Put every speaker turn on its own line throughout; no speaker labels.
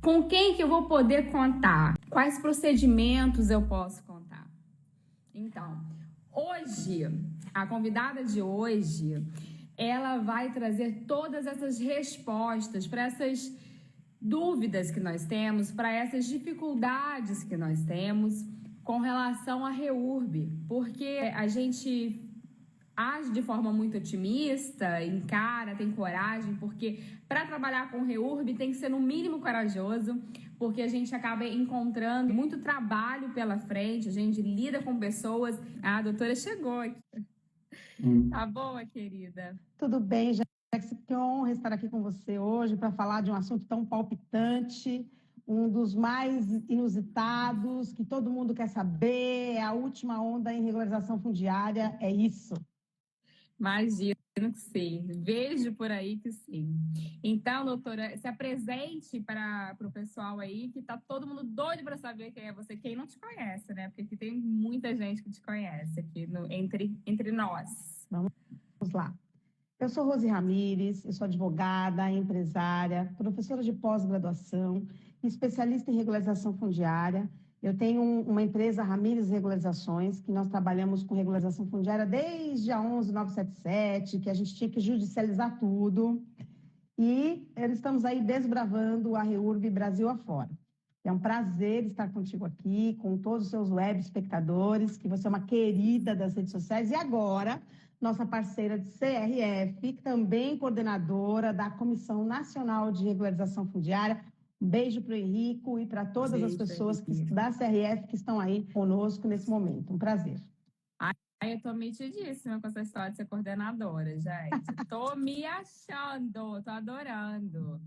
Com quem que eu vou poder contar? Quais procedimentos eu posso contar? Então, hoje, a convidada de hoje, ela vai trazer todas essas respostas para essas dúvidas que nós temos, para essas dificuldades que nós temos com relação à REURB, porque a gente age de forma muito otimista, encara, tem coragem, porque para trabalhar com REURB tem que ser no mínimo corajoso, porque a gente acaba encontrando muito trabalho pela frente, a gente lida com pessoas. A doutora chegou aqui. Tá boa, querida?
Tudo bem, Jax, que honra estar aqui com você hoje para falar de um assunto tão palpitante, um dos mais inusitados, que todo mundo quer saber, é a última onda em regularização fundiária, é isso.
Imagino que sim, vejo por aí que sim. Então, doutora, se apresente para o pessoal aí, que tá todo mundo doido para saber quem é você, quem não te conhece, né? Porque aqui tem muita gente que te conhece aqui entre nós.
Vamos lá. Eu sou Rose Ramires, eu sou advogada, empresária, professora de pós-graduação, especialista em regularização fundiária. Eu tenho uma empresa, Ramires Regularizações, que nós trabalhamos com regularização fundiária desde a 11.977, que a gente tinha que judicializar tudo. E estamos aí desbravando a REURB Brasil afora. É um prazer estar contigo aqui, com todos os seus web espectadores, que você é uma querida das redes sociais. E agora, nossa parceira de CRF, também coordenadora da Comissão Nacional de Regularização Fundiária. Um beijo para o Henrico e para todas as pessoas da CRF que estão aí conosco nesse momento. Um prazer.
Eu tô metidíssima com essa história de ser coordenadora, gente. Tô me achando, tô adorando.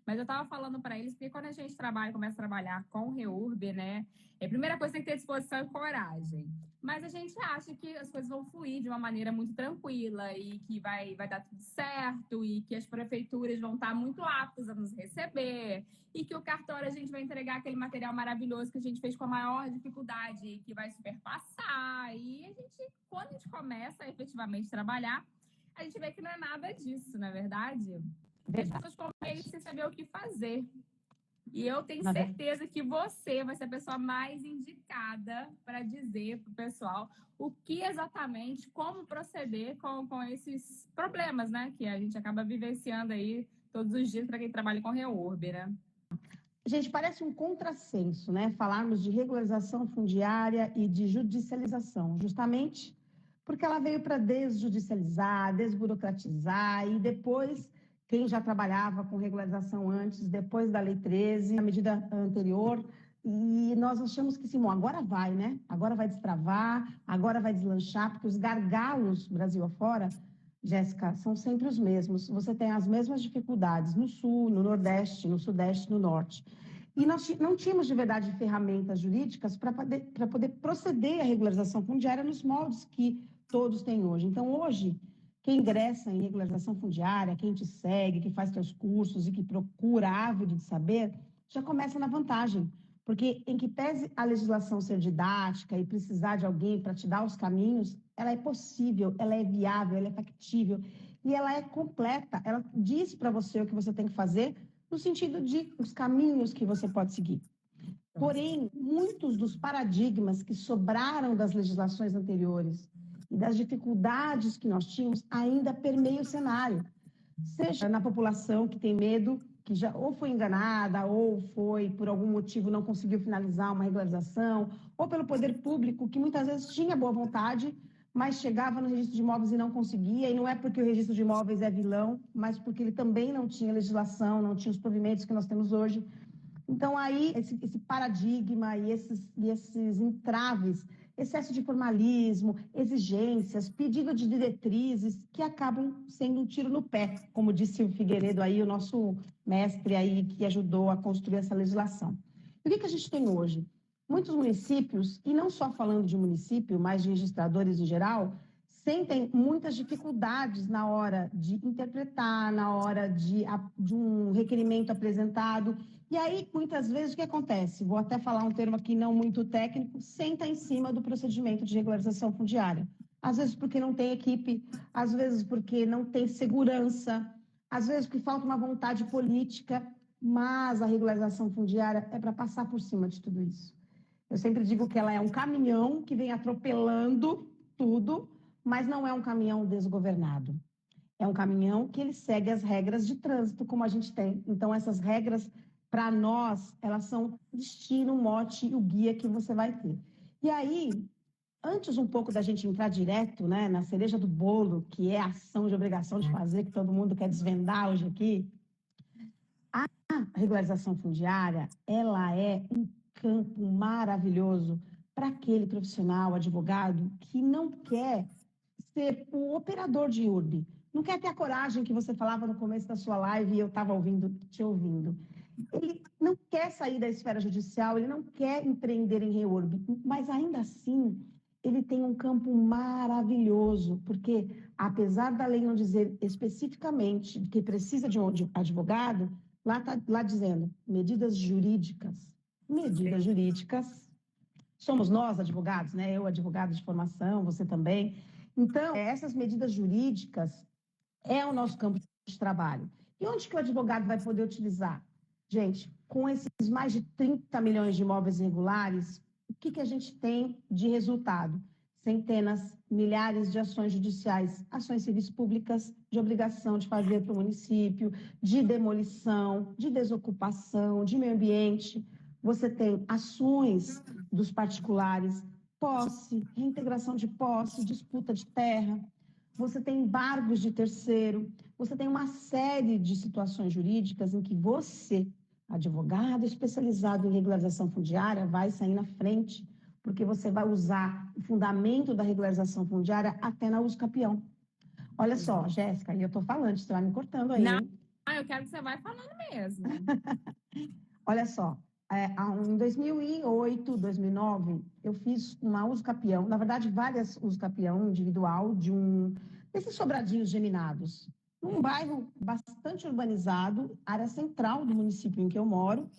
Mas eu tava falando para eles, porque quando a gente começa a trabalhar com REURB, né? A primeira coisa tem que ter disposição e coragem. Mas a gente acha que as coisas vão fluir de uma maneira muito tranquila e que vai dar tudo certo e que as prefeituras vão estar muito aptas a nos receber e que o cartório a gente vai entregar aquele material maravilhoso que a gente fez com a maior dificuldade e que vai superpassar. E quando a gente começa a efetivamente trabalhar, a gente vê que não é nada disso, não é verdade? As pessoas começam sem saber o que fazer. E eu tenho certeza que você vai ser a pessoa mais indicada para dizer para o pessoal o que exatamente, como proceder com esses problemas, né? Que a gente acaba vivenciando aí todos os dias para quem trabalha com REURB, né?
Gente, parece um contrassenso, né? Falarmos de regularização fundiária e de judicialização, justamente porque ela veio para desjudicializar, desburocratizar e depois, quem já trabalhava com regularização antes, depois da Lei 13, a medida anterior, e nós achamos que sim, bom, agora vai, né? Agora vai destravar, agora vai deslanchar, porque os gargalos Brasil afora, Jéssica, são sempre os mesmos. Você tem as mesmas dificuldades no Sul, no Nordeste, no Sudeste, no Norte. E nós não tínhamos, de verdade, ferramentas jurídicas para poder proceder à regularização fundiária nos moldes que todos têm hoje. Então, hoje, quem ingressa em regularização fundiária, quem te segue, que faz seus cursos e que procura árvore de saber, já começa na vantagem. Porque, em que pese a legislação ser didática e precisar de alguém para te dar os caminhos, ela é possível, ela é viável, ela é factível e ela é completa. Ela diz para você o que você tem que fazer no sentido de os caminhos que você pode seguir. Porém, muitos dos paradigmas que sobraram das legislações anteriores e das dificuldades que nós tínhamos ainda permeiam o cenário. Seja na população que tem medo, que já ou foi enganada, ou foi, por algum motivo, não conseguiu finalizar uma regularização, ou pelo poder público, que muitas vezes tinha boa vontade, mas chegava no registro de imóveis e não conseguia, e não é porque o registro de imóveis é vilão, mas porque ele também não tinha legislação, não tinha os provimentos que nós temos hoje. Então, aí, esse paradigma e esses entraves, excesso de formalismo, exigências, pedido de diretrizes, que acabam sendo um tiro no pé, como disse o Figueiredo aí, o nosso mestre aí, que ajudou a construir essa legislação. E o que a gente tem hoje? Muitos municípios, e não só falando de município, mas de registradores em geral, sentem muitas dificuldades na hora de interpretar, na hora de um requerimento apresentado. E aí, muitas vezes, o que acontece? Vou até falar um termo aqui não muito técnico, senta em cima do procedimento de regularização fundiária. Às vezes porque não tem equipe, às vezes porque não tem segurança, às vezes porque falta uma vontade política. mas a regularização fundiária é para passar por cima de tudo isso. Eu sempre digo que ela é um caminhão que vem atropelando tudo, mas não é um caminhão desgovernado. É um caminhão que ele segue as regras de trânsito, como a gente tem. Então, essas regras, para nós, elas são o destino, o mote e o guia que você vai ter. E aí, antes um pouco da gente entrar direto, né, na cereja do bolo, que é a ação de obrigação de fazer, que todo mundo quer desvendar hoje aqui, a regularização fundiária, ela é um campo maravilhoso para aquele profissional, advogado, que não quer ser o operador de URB, não quer ter a coragem que você falava no começo da sua live e eu estava te ouvindo. Ele não quer sair da esfera judicial, ele não quer empreender em REURB, mas ainda assim ele tem um campo maravilhoso, porque apesar da lei não dizer especificamente que precisa de um advogado, lá está lá dizendo medidas jurídicas. Medidas jurídicas. Somos nós advogados, né? Eu advogado de formação, você também. Então, essas medidas jurídicas é o nosso campo de trabalho. E onde que o advogado vai poder utilizar? Gente, com esses mais de 30 milhões de imóveis irregulares, o que que a gente tem de resultado? Centenas, milhares de ações judiciais, ações civis públicas de obrigação de fazer para o município, de demolição, de desocupação, de meio ambiente. Você tem ações dos particulares, posse, reintegração de posse, disputa de terra. Você tem embargos de terceiro, você tem uma série de situações jurídicas em que você, advogado especializado em regularização fundiária, vai sair na frente, porque você vai usar o fundamento da regularização fundiária até na uso capião. Olha só, Jéssica, e eu estou falando, você vai me cortando aí,
Não,
hein?
eu quero que você vá falando mesmo.
Olha só, em 2008, 2009, eu fiz uma uso capião, na verdade, várias uso capião individual desses sobradinhos geminados, num bairro bastante urbanizado, área central do município em que eu moro.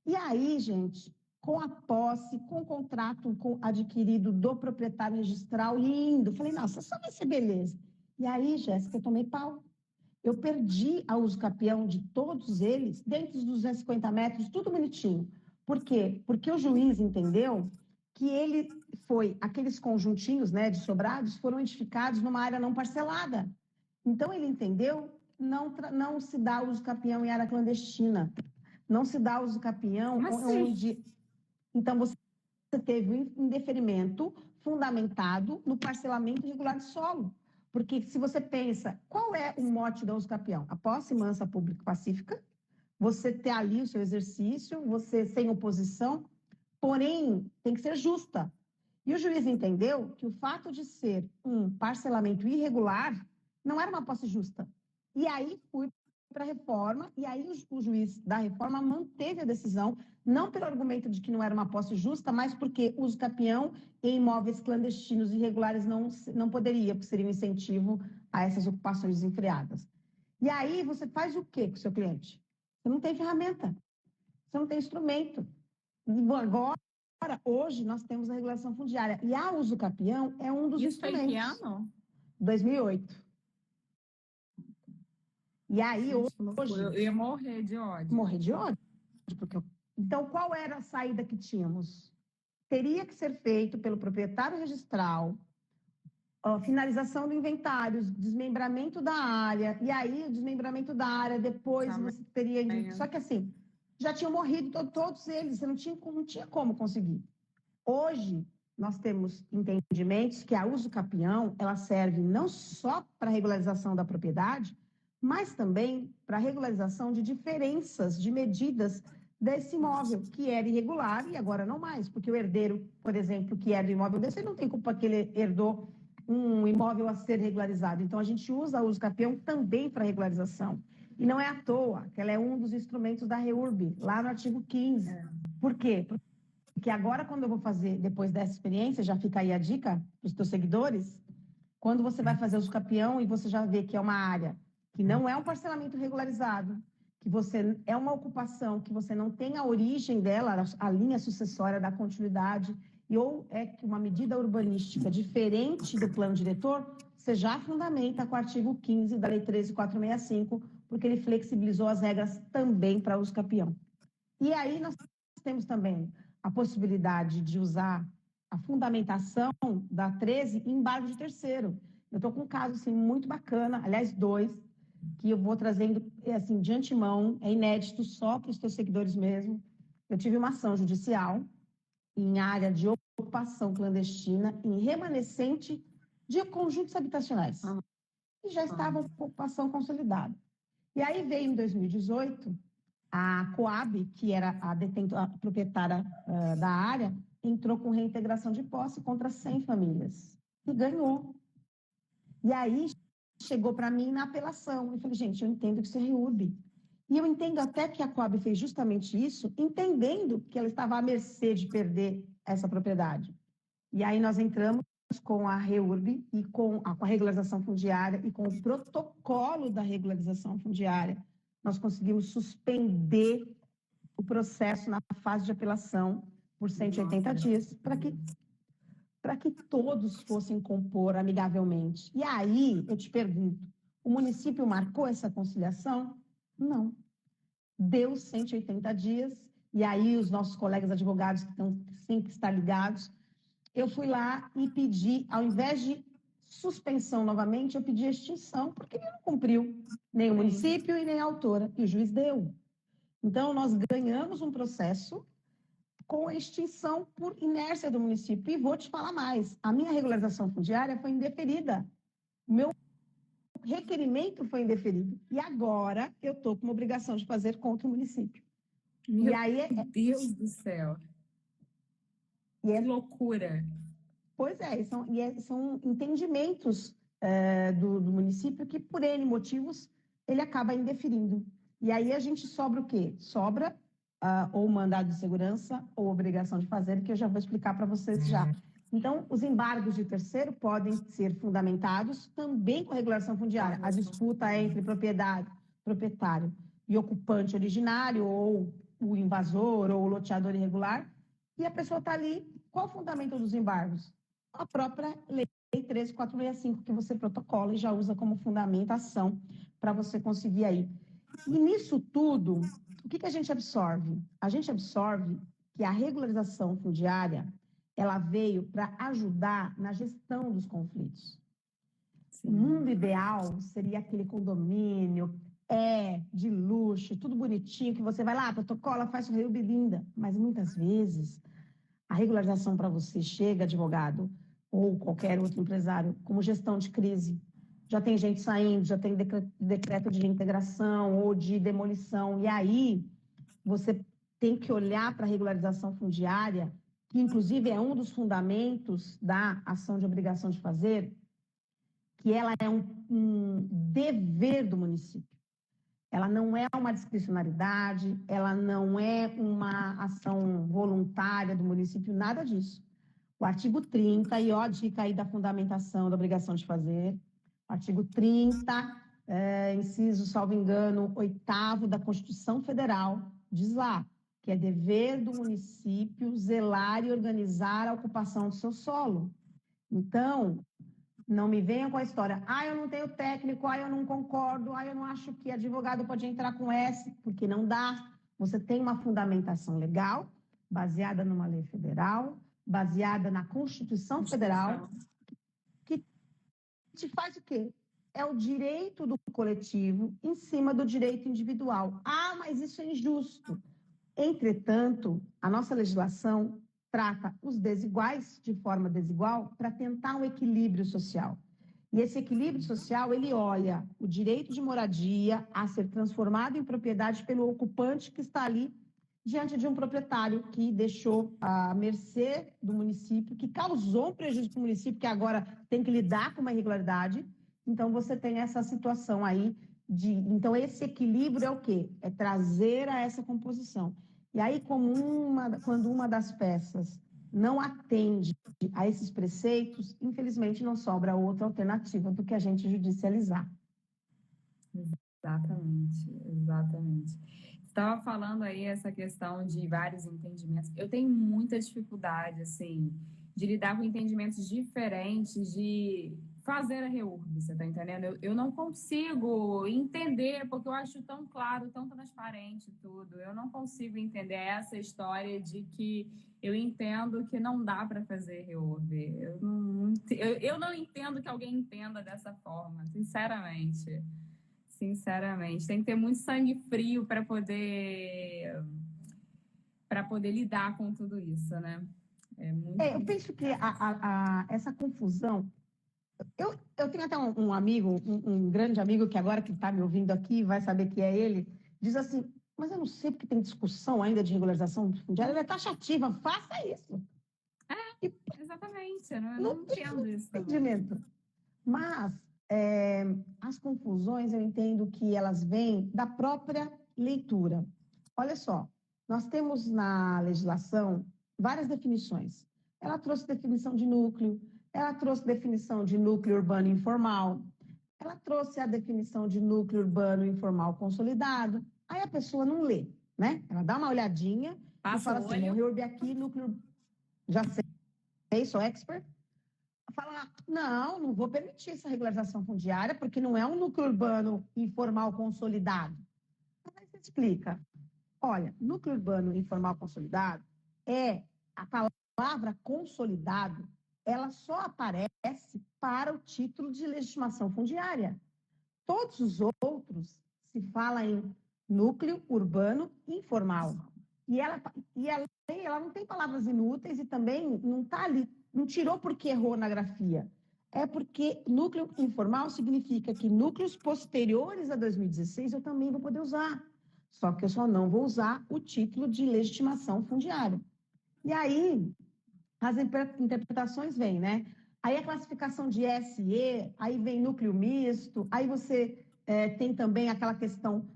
E aí, gente, com a posse, com o contrato adquirido do proprietário registral, lindo. Falei, nossa, só vai ser beleza. E aí, Jéssica, eu tomei pau. Eu perdi a uso capião de todos eles, dentro dos 250 metros, tudo bonitinho. Por quê? Porque o juiz entendeu que aqueles conjuntinhos, né, de sobrados foram edificados numa área não parcelada. Então, ele entendeu, não se dá uso capião em área clandestina. Não se dá uso capião onde... Então, você teve um indeferimento fundamentado no parcelamento irregular de solo. Porque se você pensa, qual é o mote da uso capião? A posse mansa, pública e pacífica, você ter ali o seu exercício, você sem oposição, porém, tem que ser justa. E o juiz entendeu que o fato de ser um parcelamento irregular não era uma posse justa. E aí fui para a reforma, e aí o juiz da reforma manteve a decisão, não pelo argumento de que não era uma posse justa, mas porque uso capião em imóveis clandestinos irregulares não poderia, porque seria um incentivo a essas ocupações desenfreadas. E aí você faz o quê com o seu cliente? Você não tem ferramenta, você não tem instrumento. E agora, hoje, nós temos a regulação fundiária. E a uso capião é um dos instrumentos.
Isso foi que ano?
2008. E aí, hoje...
Eu ia morrer de ódio.
Morrer de ódio. Então, qual era a saída que tínhamos? Teria que ser feito pelo proprietário registral, finalização do inventário, desmembramento da área, e aí o desmembramento da área, depois você teria... Só que assim, já tinham morrido todos eles, você não tinha como conseguir. Hoje, nós temos entendimentos que a uso capião, ela serve não só para a regularização da propriedade, mas também para a regularização de diferenças de medidas desse imóvel, que era irregular e agora não mais, porque o herdeiro, por exemplo, que era do imóvel desse, ele não tem culpa que ele herdou um imóvel a ser regularizado. Então, a gente usa a uso capião também para regularização. E não é à toa, que ela é um dos instrumentos da REURB, lá no artigo 15. Por quê? Porque agora, quando eu vou fazer, depois dessa experiência, já fica aí a dica para os teus seguidores, quando você vai fazer uso capião e você já vê que é uma área que não é um parcelamento regularizado, que você é uma ocupação, que você não tem a origem dela, a linha sucessória da continuidade, ou é uma medida urbanística diferente do plano diretor, você já fundamenta com o artigo 15 da Lei 13.465, porque ele flexibilizou as regras também para uso capião. E aí nós temos também a possibilidade de usar a fundamentação da 13 em embargo de terceiro. Eu estou com um caso assim, muito bacana, aliás, 2, que eu vou trazendo assim, de antemão, é inédito, só para os teus seguidores mesmo. Eu tive uma ação judicial em área de ocupação clandestina, em remanescente de conjuntos habitacionais, que já estavam com ocupação consolidada. E aí veio em 2018 a Coab, que era a proprietária da área, entrou com reintegração de posse contra 100 famílias e ganhou. E aí chegou para mim na apelação. Eu falei, gente, eu entendo que isso é REURB. E eu entendo até que a Coab fez justamente isso, entendendo que ela estava à mercê de perder essa propriedade. E aí nós entramos com a REURB e com a regularização fundiária e com o protocolo da regularização fundiária, nós conseguimos suspender o processo na fase de apelação por 180 dias para que todos fossem compor amigavelmente. E aí, eu te pergunto, o município marcou essa conciliação? Não. Deu 180 dias, e aí os nossos colegas advogados que estão sempre estar ligados, eu fui lá e pedi, ao invés de suspensão novamente, eu pedi extinção, porque ele não cumpriu nem o município e nem a autora, e o juiz deu. Então, nós ganhamos um processo com extinção por inércia do município. E vou te falar mais, a minha regularização fundiária foi indeferida. Meu requerimento foi indeferido. E agora eu estou com uma obrigação de fazer contra o município.
Meu Deus do céu. Que loucura.
Pois é, são entendimentos do município que, por N motivos, ele acaba indeferindo. E aí a gente sobra o quê? Sobra ou mandado de segurança ou obrigação de fazer, que eu já vou explicar para vocês já. Então, os embargos de terceiro podem ser fundamentados também com regulação fundiária. A disputa é entre proprietário e ocupante originário, ou o invasor, ou o loteador irregular, e a pessoa está ali. Qual o fundamento dos embargos? A própria lei 13465, que você protocola e já usa como fundamentação para você conseguir aí. E nisso tudo, o que a gente absorve? A gente absorve que a regularização fundiária, ela veio para ajudar na gestão dos conflitos. Sim. O mundo ideal seria aquele condomínio, de luxo, tudo bonitinho, que você vai lá, protocola, faz o REURB linda. Mas muitas vezes, a regularização para você chega, advogado, ou qualquer outro empresário, como gestão de crise. Já tem gente saindo, já tem decreto de reintegração ou de demolição. E aí, você tem que olhar para a regularização fundiária, que inclusive é um dos fundamentos da ação de obrigação de fazer, que ela é um dever do município. Ela não é uma discricionariedade, ela não é uma ação voluntária do município, nada disso. O artigo 30, e ó, dica aí da fundamentação da obrigação de fazer, artigo 30, inciso, salvo engano, 8º da Constituição Federal, diz lá que é dever do município zelar e organizar a ocupação do seu solo. Então, não me venham com a história, eu não tenho técnico, eu não concordo, eu não acho que advogado pode entrar com S, porque não dá. Você tem uma fundamentação legal, baseada numa lei federal, baseada na Constituição Federal, que te faz o quê? É o direito do coletivo em cima do direito individual. Mas isso é injusto. Entretanto, a nossa legislação trata os desiguais de forma desigual para tentar um equilíbrio social. E esse equilíbrio social, ele olha o direito de moradia a ser transformado em propriedade pelo ocupante que está ali diante de um proprietário que deixou à mercê do município, que causou um prejuízo para o município, que agora tem que lidar com uma irregularidade. Então, você tem essa situação aí Então, esse equilíbrio é o quê? É trazer a essa composição. E aí, quando uma das peças não atende a esses preceitos, infelizmente não sobra outra alternativa do que a gente judicializar.
Exatamente. Você estava falando aí essa questão de vários entendimentos. Eu tenho muita dificuldade, assim, de lidar com entendimentos diferentes fazer a REURB, você tá entendendo? Eu não consigo entender, porque eu acho tão claro, tão transparente tudo. Eu não consigo entender essa história de que eu entendo que não dá para fazer REURB. Eu não entendo que alguém entenda dessa forma, sinceramente. Sinceramente. Tem que ter muito sangue frio para poder lidar com tudo isso, né? É muito
Eu penso que essa confusão. Eu tenho até um amigo, um grande amigo, que agora que está me ouvindo aqui, vai saber que é ele, diz assim: mas eu não sei porque tem discussão ainda de regularização fundiária, ela é taxativa, faça isso. E
Exatamente, eu não
não tem
entendo isso também.
entendimento. Mas as confusões, eu entendo que elas vêm da própria leitura. Olha só, nós temos na legislação várias definições. Ela trouxe definição de núcleo, ela trouxe definição de núcleo urbano informal, ela trouxe a definição de núcleo urbano informal consolidado. Aí a pessoa não lê, né? Ela dá uma olhadinha e fala assim: morreu aqui, núcleo. Já sei, sou expert. Fala, não vou permitir essa regularização fundiária, porque não é um núcleo urbano informal consolidado. Aí você explica: olha, núcleo urbano informal consolidado é a palavra consolidado, ela só aparece para o título de legitimação fundiária. Todos os outros se fala em núcleo urbano informal. E a lei, ela não tem palavras inúteis e também não está ali, não tirou porque errou na grafia. É porque núcleo informal significa que núcleos posteriores a 2016 eu também vou poder usar. Só que eu só não vou usar o título de legitimação fundiária. E aí, as interpretações vêm, né? Aí a classificação de SE, aí vem núcleo misto, aí você tem também aquela questão,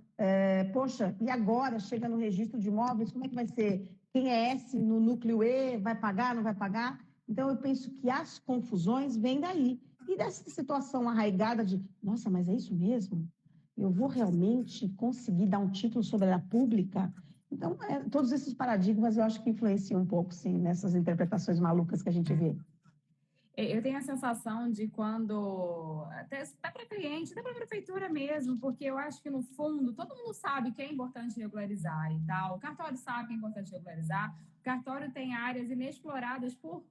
poxa, e agora chega no registro de imóveis, como é que vai ser? Quem é S no núcleo E, vai pagar, não vai pagar? Então, eu penso que as confusões vêm daí. E dessa situação arraigada de, nossa, mas é isso mesmo? Eu vou realmente conseguir dar um título sobre a pública? Então, todos esses paradigmas eu acho que influenciam um pouco, sim, nessas interpretações malucas que a gente vê.
Eu tenho a sensação de quando, até para cliente, até para prefeitura mesmo, porque eu acho que no fundo todo mundo sabe que é importante regularizar e tal. O cartório sabe que é importante regularizar. O cartório tem áreas inexploradas por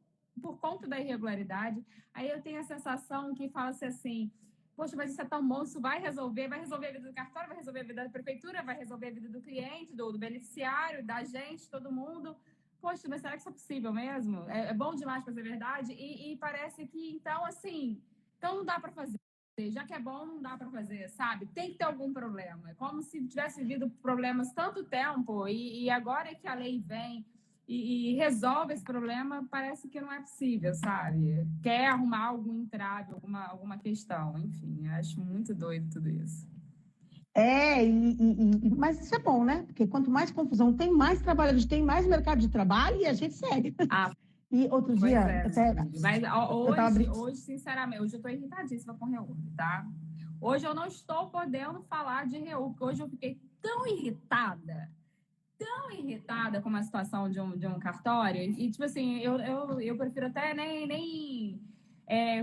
conta da irregularidade. Aí eu tenho a sensação que fala-se assim: poxa, mas isso é tão bom, isso vai resolver a vida do cartório, vai resolver a vida da prefeitura, vai resolver a vida do cliente, do beneficiário, da gente, todo mundo. Poxa, mas será que isso é possível mesmo? É bom demais para ser verdade? E parece que, então, assim, então não dá para fazer. Já que é bom, não dá para fazer, sabe? Tem que ter algum problema. É como se tivesse vivido problemas tanto tempo e agora é que a lei vem e resolve esse problema, parece que não é possível, sabe? Quer arrumar algum entrave, alguma questão. Enfim, acho muito doido tudo isso.
Mas isso é bom, né? Porque quanto mais confusão tem, mais trabalho a gente tem, mais mercado de trabalho e a gente segue. E outro dia,
mas hoje, sinceramente, hoje eu estou irritadíssima com REURB, tá? Hoje eu não estou podendo falar de REURB, porque hoje eu fiquei tão irritada com uma situação de um cartório, e tipo assim, eu prefiro até nem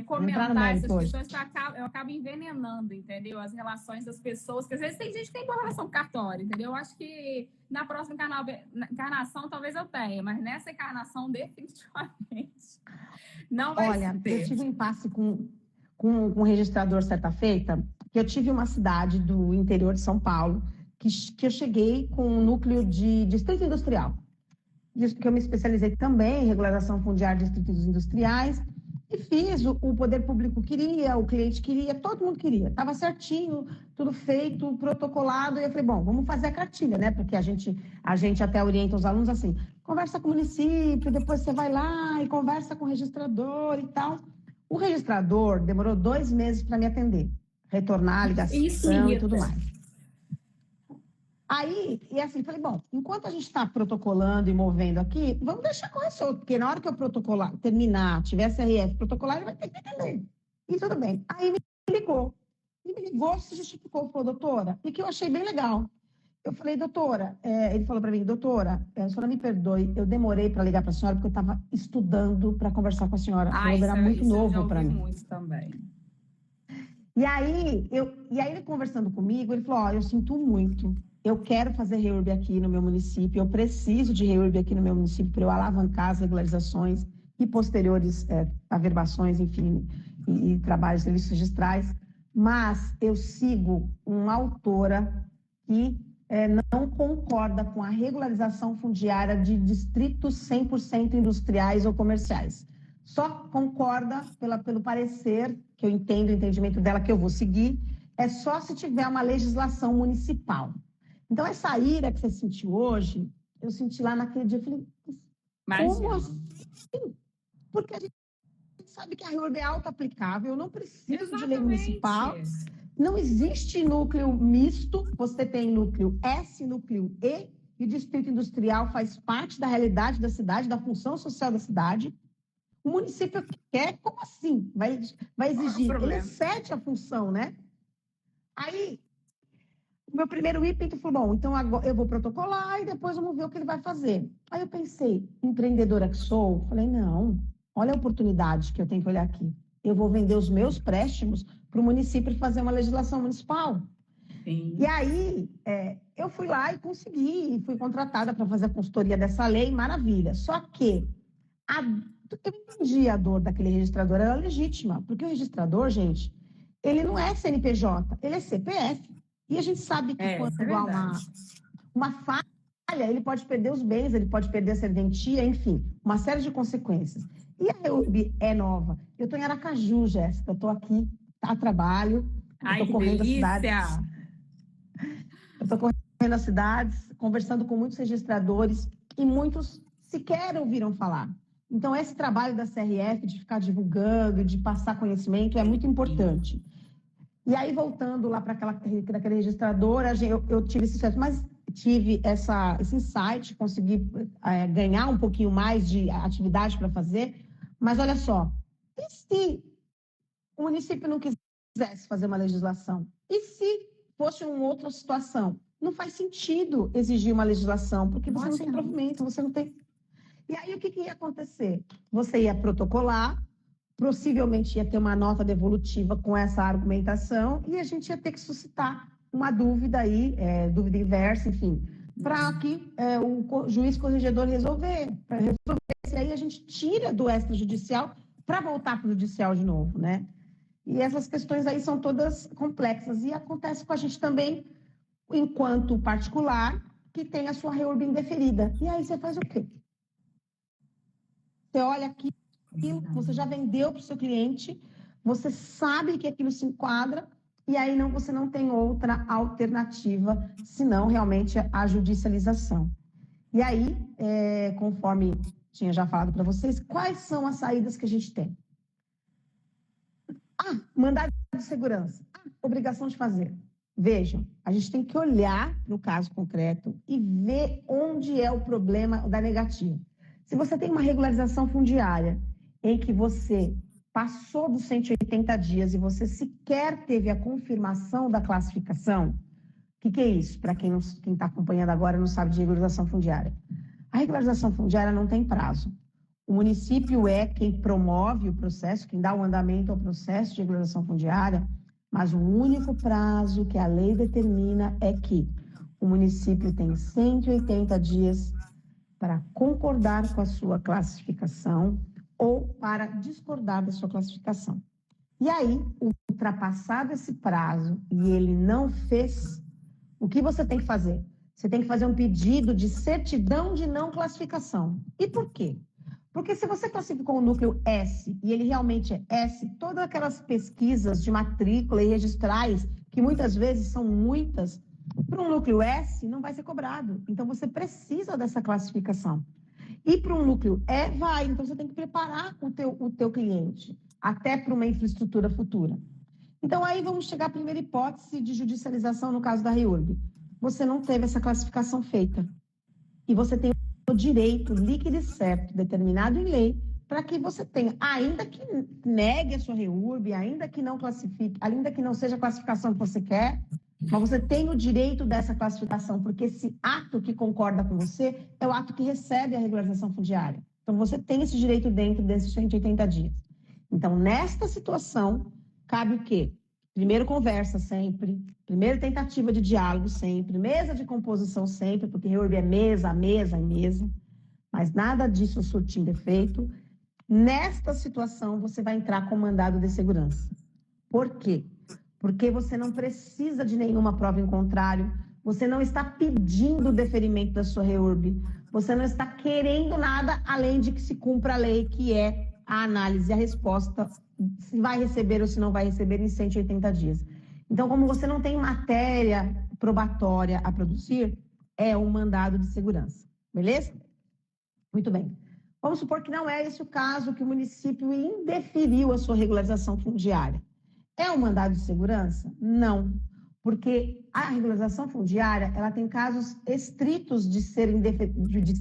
comentar essas questões, que eu acabo envenenando, entendeu? As relações das pessoas, que às vezes tem gente que tem boa relação com cartório, entendeu? Eu acho que na próxima encarnação talvez eu tenha, mas nessa encarnação definitivamente não vai ter.
Eu tive um impasse com um registrador certa feita, que eu tive uma cidade do interior de São Paulo, que eu cheguei com um núcleo de distrito industrial, que eu me especializei também em regularização fundiária de distritos industriais, e fiz, o poder público queria, o cliente queria, todo mundo queria. Estava certinho, tudo feito, protocolado, e eu falei, bom, vamos fazer a cartilha, né? Porque a gente até orienta os alunos assim, conversa com o município, depois você vai lá e conversa com o registrador e tal. O registrador demorou 2 meses para me atender, retornar a ligação e tudo mais. Aí, e assim, falei, bom, enquanto a gente está protocolando e movendo aqui, vamos deixar correr solto, porque na hora que eu protocolar, terminar, tiver SRF protocolar, ele vai ter que entender. E tudo bem. Aí me ligou, se justificou, falou, doutora, e que eu achei bem legal. Eu falei, doutora, ele falou para mim, doutora, a senhora me perdoe, eu demorei para ligar para a senhora, porque eu estava estudando para conversar com a senhora. Ele era muito novo para mim.
Muito também.
Ele conversando comigo, ele falou, eu sinto muito, eu quero fazer REURB aqui no meu município, eu preciso de REURB aqui no meu município para eu alavancar as regularizações e posteriores averbações, enfim, e trabalhos de serviços registrais, mas eu sigo uma autora que não concorda com a regularização fundiária de distritos 100% industriais ou comerciais. Só concorda pelo parecer, que eu entendo o entendimento dela, que eu vou seguir, é só se tiver uma legislação municipal. Então, essa ira que você sentiu hoje, eu senti lá naquele dia, eu falei, como assim? Porque a gente sabe que a REURB é auto-aplicável, eu não preciso de lei municipal. Não existe núcleo misto, você tem núcleo S, núcleo E o distrito industrial faz parte da realidade da cidade, da função social da cidade. O município quer, como assim? Vai exigir, ele excede a função, né? Aí, o meu primeiro ímpeto falou, bom, então agora eu vou protocolar e depois vamos ver o que ele vai fazer. Aí eu pensei, empreendedora que sou, falei, não, olha a oportunidade que eu tenho que olhar aqui. Eu vou vender os meus préstimos para o município fazer uma legislação municipal. Sim. E aí, eu fui lá e consegui, fui contratada para fazer a consultoria dessa lei, maravilha. Só que eu entendi a dor daquele registrador, era legítima, porque o registrador, gente, ele não é CNPJ, ele é CPF. E a gente sabe que quando há uma falha, ele pode perder os bens, ele pode perder a serventia, enfim, uma série de consequências. E a REURB é nova. Eu estou em Aracaju, Jéssica, eu estou aqui a trabalho.
Ai, que delícia!
Eu estou correndo as cidades, conversando com muitos registradores e muitos sequer ouviram falar. Então, esse trabalho da CRF de ficar divulgando, de passar conhecimento é muito importante. E aí, voltando lá para aquela registradora, eu tive esse sucesso, mas tive esse insight, consegui ganhar um pouquinho mais de atividade para fazer. Mas olha só, e se o município não quisesse fazer uma legislação? E se fosse uma outra situação? Não faz sentido exigir uma legislação, porque você não tem provimento, você não tem... E aí, o que ia acontecer? Você ia protocolar, possivelmente ia ter uma nota devolutiva com essa argumentação e a gente ia ter que suscitar uma dúvida aí, dúvida inversa, enfim, para que o juiz corregedor resolver. E aí a gente tira do extrajudicial para voltar para o judicial de novo, né? E essas questões aí são todas complexas e acontece com a gente também, enquanto particular, que tem a sua REURB indeferida. E aí você faz o quê? Você olha aqui, você já vendeu para o seu cliente, você sabe que aquilo se enquadra, e aí você não tem outra alternativa, senão realmente a judicialização. E aí, conforme tinha já falado para vocês, quais são as saídas que a gente tem? Mandado de segurança. Obrigação de fazer. Vejam, a gente tem que olhar no caso concreto e ver onde é o problema da negativa. Se você tem uma regularização fundiária em que você passou dos 180 dias e você sequer teve a confirmação da classificação, o que é isso? Para quem está acompanhando agora não sabe de regularização fundiária. A regularização fundiária não tem prazo. O município é quem promove o processo, quem dá o andamento ao processo de regularização fundiária, mas o único prazo que a lei determina é que o município tem 180 dias para concordar com a sua classificação ou para discordar da sua classificação. E aí, ultrapassado esse prazo e ele não fez, o que você tem que fazer? Você tem que fazer um pedido de certidão de não classificação. E por quê? Porque se você classificou o núcleo S e ele realmente é S, todas aquelas pesquisas de matrícula e registrais, que muitas vezes são muitas, para um núcleo S não vai ser cobrado. Então, você precisa dessa classificação. E para um núcleo E, vai. Então, você tem que preparar o teu cliente, até para uma infraestrutura futura. Então, aí vamos chegar à primeira hipótese de judicialização no caso da REURB. Você não teve essa classificação feita. E você tem o direito líquido e certo, determinado em lei, para que você tenha, ainda que negue a sua REURB, ainda que não classifique, ainda que não seja a classificação que você quer, mas você tem o direito dessa classificação, porque esse ato que concorda com você é o ato que recebe a regularização fundiária. Então, você tem esse direito dentro desses 180 dias. Então, nesta situação, cabe o quê? primeiro conversa sempre, primeiro tentativa de diálogo sempre, mesa de composição sempre, porque reúbe é mesa, mesa e mesa, mas nada disso surtindo efeito. Nesta situação, você vai entrar com mandado de segurança. Por quê? Porque você não precisa de nenhuma prova em contrário, você não está pedindo o deferimento da sua reúbe, você não está querendo nada além de que se cumpra a lei, que é a análise e a resposta, se vai receber ou se não vai receber em 180 dias. Então, como você não tem matéria probatória a produzir, é um mandado de segurança, beleza? Muito bem. Vamos supor que não é esse o caso, que o município indeferiu a sua regularização fundiária. É um mandado de segurança? Não, porque a regularização fundiária, ela tem casos estritos de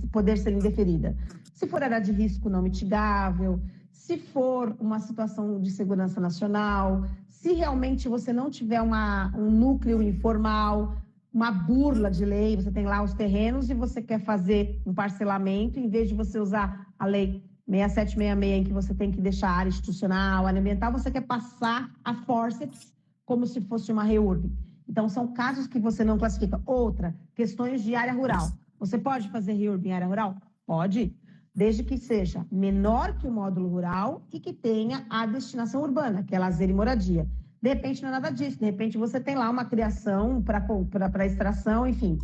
poder ser indeferida. Se for área de risco não mitigável, se for uma situação de segurança nacional, se realmente você não tiver um núcleo informal, uma burla de lei, você tem lá os terrenos e você quer fazer um parcelamento, em vez de você usar a lei 6766, em que você tem que deixar a área institucional, área ambiental, você quer passar a forceps como se fosse uma reúbe. Então, são casos que você não classifica. Outra, questões de área rural. Você pode fazer reúbe em área rural? Pode, desde que seja menor que o módulo rural e que tenha a destinação urbana, que é lazer e moradia. De repente, não é nada disso. De repente, você tem lá uma criação para extração, enfim,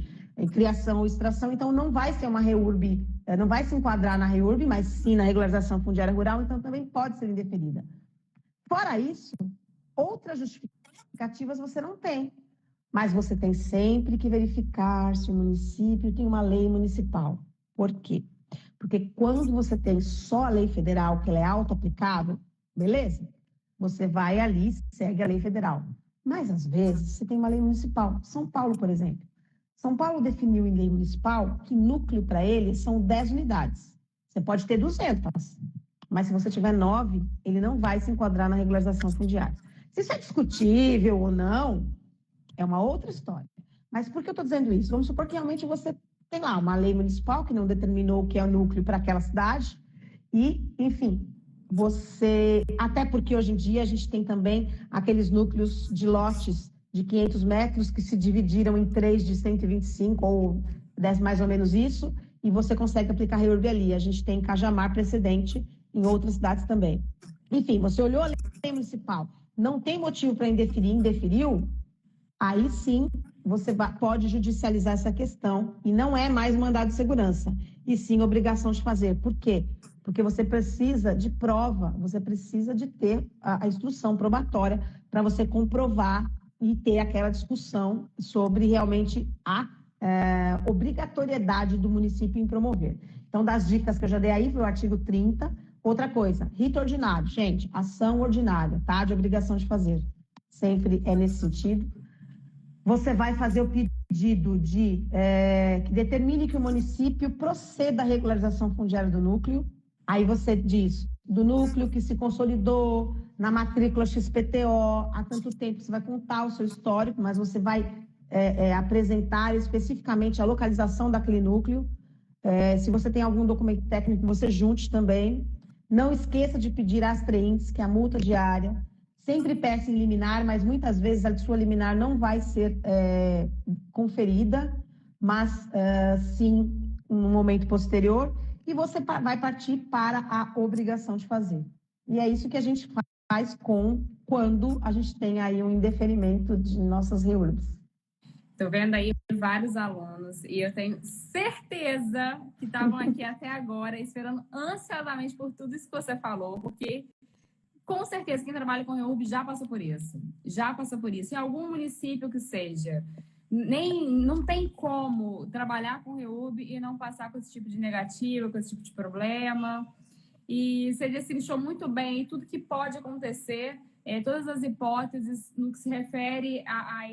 criação ou extração. Então, não vai ser uma reúbe, não vai se enquadrar na reúbe, mas sim na regularização fundiária rural, então também pode ser indeferida. Fora isso, outras justificativas você não tem. Mas você tem sempre que verificar se o município tem uma lei municipal. Por quê? Porque quando você tem só a lei federal, que ela é auto-aplicável, beleza? Você vai ali, segue a lei federal. Mas, às vezes, você tem uma lei municipal. São Paulo, por exemplo. São Paulo definiu em lei municipal que núcleo para ele são 10 unidades. Você pode ter 200, mas se você tiver 9, ele não vai se enquadrar na regularização fundiária. Se isso é discutível ou não, é uma outra história. Mas por que eu estou dizendo isso? Vamos supor que realmente você tem lá uma lei municipal que não determinou o que é o núcleo para aquela cidade e, enfim, até porque hoje em dia a gente tem também aqueles núcleos de lotes de 500 metros que se dividiram em 3 de 125 ou 10 mais ou menos isso, e você consegue aplicar reúbe ali. A gente tem em Cajamar precedente em outras cidades também. Enfim, você olhou a lei municipal, não tem motivo para indeferir, indeferiu, aí sim você pode judicializar essa questão e não é mais mandado de segurança, e sim obrigação de fazer. Por quê? Porque você precisa de prova, você precisa de ter a instrução probatória para você comprovar e ter aquela discussão sobre realmente a obrigatoriedade do município em promover. Então, das dicas que eu já dei aí, foi o artigo 30. Outra coisa, rito ordinário. Gente, ação ordinária, tá? De obrigação de fazer. Sempre é nesse sentido. Você vai fazer o pedido que determine que o município proceda à regularização fundiária do núcleo. Aí você diz, do núcleo que se consolidou na matrícula XPTO há tanto tempo, você vai contar o seu histórico, mas você vai apresentar especificamente a localização daquele núcleo. Se você tem algum documento técnico, você junte também. Não esqueça de pedir as treintes, que é a multa diária. Sempre peça em liminar, mas muitas vezes a sua liminar não vai ser conferida, mas sim no momento posterior, e você vai partir para a obrigação de fazer. E é isso que a gente faz quando a gente tem aí um indeferimento de nossas reúbes.
Estou vendo aí vários alunos e eu tenho certeza que estavam aqui até agora esperando ansiosamente por tudo isso que você falou, porque com certeza quem trabalha com reúbe já passou por isso. Já passou por isso. Em algum município que seja, não tem como trabalhar com reúbe e não passar com esse tipo de negativa, com esse tipo de problema. E você destrinchou muito bem tudo que pode acontecer, todas as hipóteses no que se refere a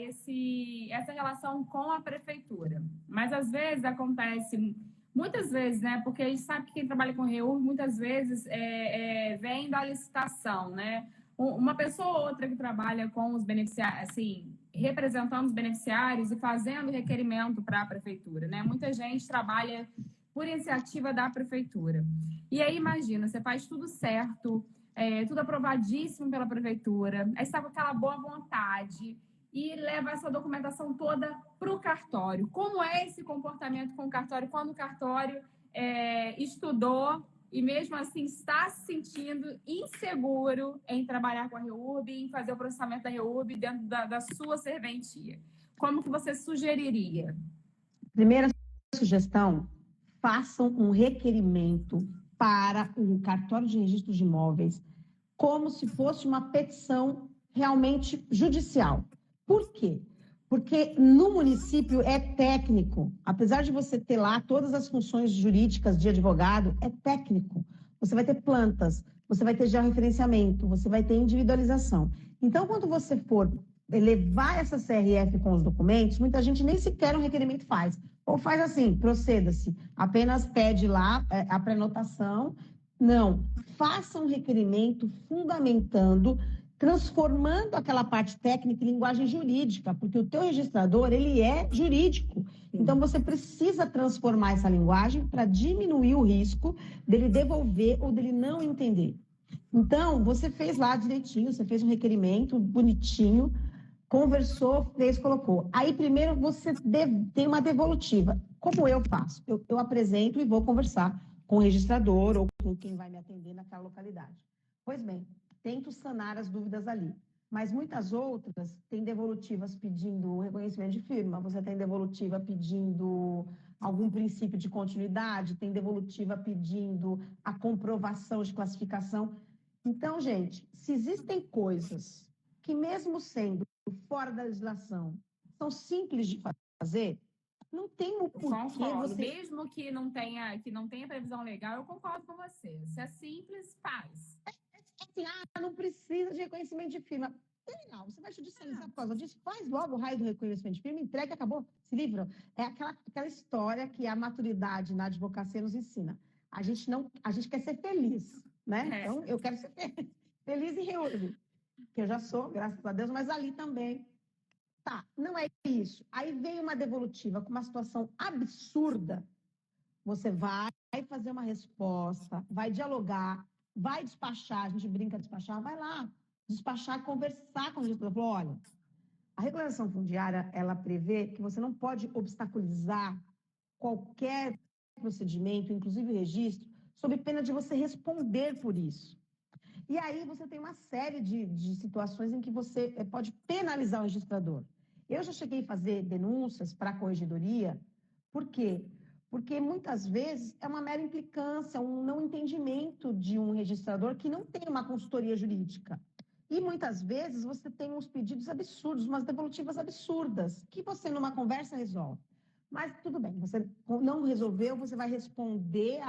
essa relação com a prefeitura. Mas às vezes acontece, muitas vezes, né? Porque a gente sabe que quem trabalha com reúbe muitas vezes vem da licitação, né? Uma pessoa ou outra que trabalha com os beneficiários, assim, representando os beneficiários e fazendo requerimento para a prefeitura, né? Muita gente trabalha por iniciativa da prefeitura. E aí, imagina, você faz tudo certo, tudo aprovadíssimo pela prefeitura, aí está com aquela boa vontade e leva essa documentação toda para o cartório. Como é esse comportamento com o cartório quando o cartório estudou e mesmo assim está se sentindo inseguro em trabalhar com a REURB, em fazer o processamento da REURB dentro da sua serventia? Como que você sugeriria?
Primeira sugestão, façam um requerimento para o cartório de registro de imóveis como se fosse uma petição realmente judicial. Por quê? Porque no município é técnico, apesar de você ter lá todas as funções jurídicas de advogado, é técnico. Você vai ter plantas, você vai ter georreferenciamento, você vai ter individualização. Então, quando você for levar essa CRF com os documentos, muita gente nem sequer um requerimento faz. Ou faz assim, proceda-se, apenas pede lá a prenotação. Não, faça um requerimento fundamentando, transformando aquela parte técnica em linguagem jurídica, porque o teu registrador, ele é jurídico. Então, você precisa transformar essa linguagem para diminuir o risco dele devolver ou dele não entender. Então, você fez lá direitinho, você fez um requerimento bonitinho, conversou, fez, colocou. Aí, primeiro, você tem uma devolutiva. Como eu faço? Eu apresento e vou conversar com o registrador ou com quem vai me atender naquela localidade. Pois bem, tento sanar as dúvidas ali. Mas muitas outras têm devolutivas pedindo reconhecimento de firma, você tem devolutiva pedindo algum princípio de continuidade, tem devolutiva pedindo a comprovação de classificação. Então, gente, se existem coisas que, mesmo sendo fora da legislação, são simples de fazer, não tem o porquê
Concordo.
você...
Mesmo que não tenha previsão legal, eu concordo com você. Se é simples, faz.
Assim, não precisa de reconhecimento de firma. Legal, você vai judicializar por causa disso, faz logo o raio do reconhecimento de firma, entrega, acabou, se livra. É aquela história que a maturidade na advocacia nos ensina. A gente quer ser feliz, né? Então, eu quero ser feliz e REURB, que eu já sou, graças a Deus, mas ali também. Tá, não é isso. Aí vem uma devolutiva com uma situação absurda. Você vai fazer uma resposta, vai dialogar, vai despachar, a gente brinca despachar, vai lá, despachar, conversar com o gestor. Falou, olha, a regularização fundiária, ela prevê que você não pode obstaculizar qualquer procedimento, inclusive o registro, sob pena de você responder por isso. E aí você tem uma série de situações em que você pode penalizar o registrador. Eu já cheguei a fazer denúncias para a corregedoria, por quê? Porque muitas vezes é uma mera implicância, um não entendimento de um registrador que não tem uma consultoria jurídica. E muitas vezes você tem uns pedidos absurdos, umas devolutivas absurdas, que você numa conversa resolve. Mas tudo bem, você não resolveu, você vai responder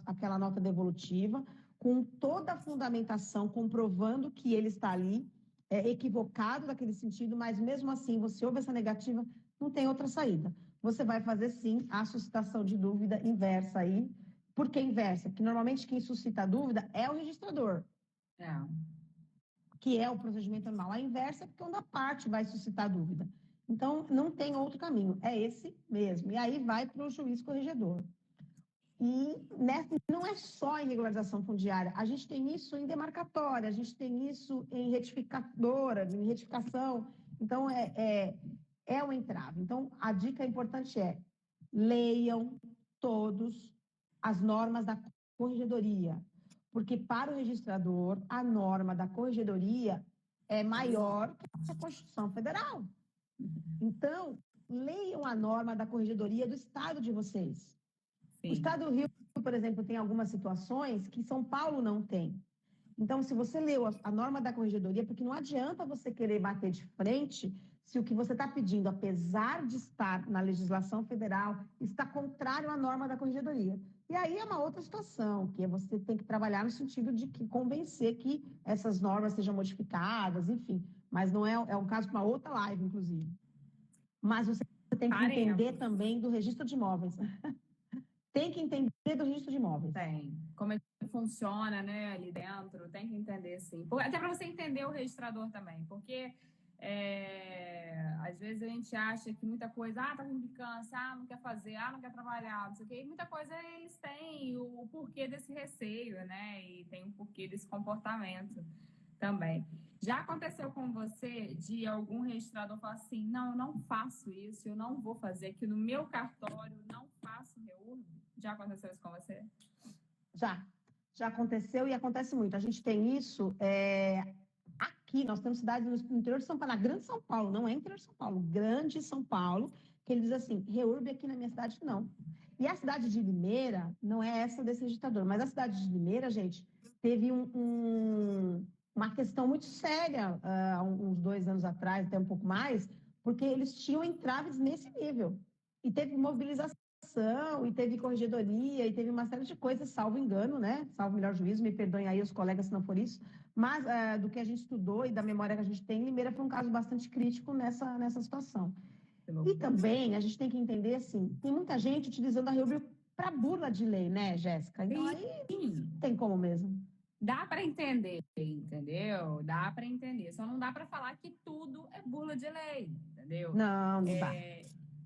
àquela nota devolutiva, com toda a fundamentação, comprovando que ele está ali, equivocado naquele sentido, mas mesmo assim, você ouve essa negativa, não tem outra saída. Você vai fazer, sim, a suscitação de dúvida inversa aí. Por que inversa? Porque normalmente quem suscita a dúvida é o registrador, que é o procedimento normal. A inversa é porque uma parte vai suscitar dúvida. Então, não tem outro caminho, é esse mesmo. E aí vai para o juiz corregedor. E não é só em regularização fundiária, a gente tem isso em demarcatória, a gente tem isso em retificadora, em retificação. Então, é o entrave. Então, a dica importante é: leiam todos as normas da corregedoria, porque para o registrador, a norma da corregedoria é maior que a Constituição Federal. Então, leiam a norma da corregedoria do estado de vocês. Sim. O estado do Rio, por exemplo, tem algumas situações que São Paulo não tem. Então, se você leu a norma da corregedoria, porque não adianta você querer bater de frente se o que você está pedindo, apesar de estar na legislação federal, está contrário à norma da corregedoria. E aí é uma outra situação, que você tem que trabalhar no sentido de que convencer que essas normas sejam modificadas, enfim. Mas não é um caso para uma outra live, inclusive. Mas você tem que entender também do registro de imóveis. Tem que entender do registro de imóveis.
Tem. Como é que funciona, né, ali dentro, tem que entender, sim. Até para você entender o registrador também, porque às vezes a gente acha que muita coisa, tá com implicância, não quer fazer, não quer trabalhar, não sei o quê, e muita coisa eles têm, o o porquê desse receio, né? E tem o porquê desse comportamento também. Já aconteceu com você de algum registrador falar assim, não, eu não faço isso, eu não vou fazer aqui no meu cartório, não faço REURB? Já aconteceu isso com você?
Já aconteceu e acontece muito. A gente tem isso aqui, nós temos cidades no interior de São Paulo, na Grande São Paulo, não é interior de São Paulo, Grande São Paulo, que ele diz assim, REURB aqui na minha cidade, não. E a cidade de Limeira, não é essa desse registrador, mas a cidade de Limeira, gente, teve uma questão muito séria, há uns 2 anos atrás, até um pouco mais, porque eles tinham entraves nesse nível. E teve mobilização, e teve corregedoria, e teve uma série de coisas, salvo engano, né? Salvo melhor juízo, me perdoem aí os colegas se não for isso, mas do que a gente estudou e da memória que a gente tem, Limeira foi um caso bastante crítico nessa situação. E também a gente tem que entender assim, tem muita gente utilizando a REURB para burla de lei, né, Jéssica? Então aí tem como mesmo.
Dá para entender, entendeu? Dá para entender. Só não dá para falar que tudo é burla de lei, entendeu?
Não dá.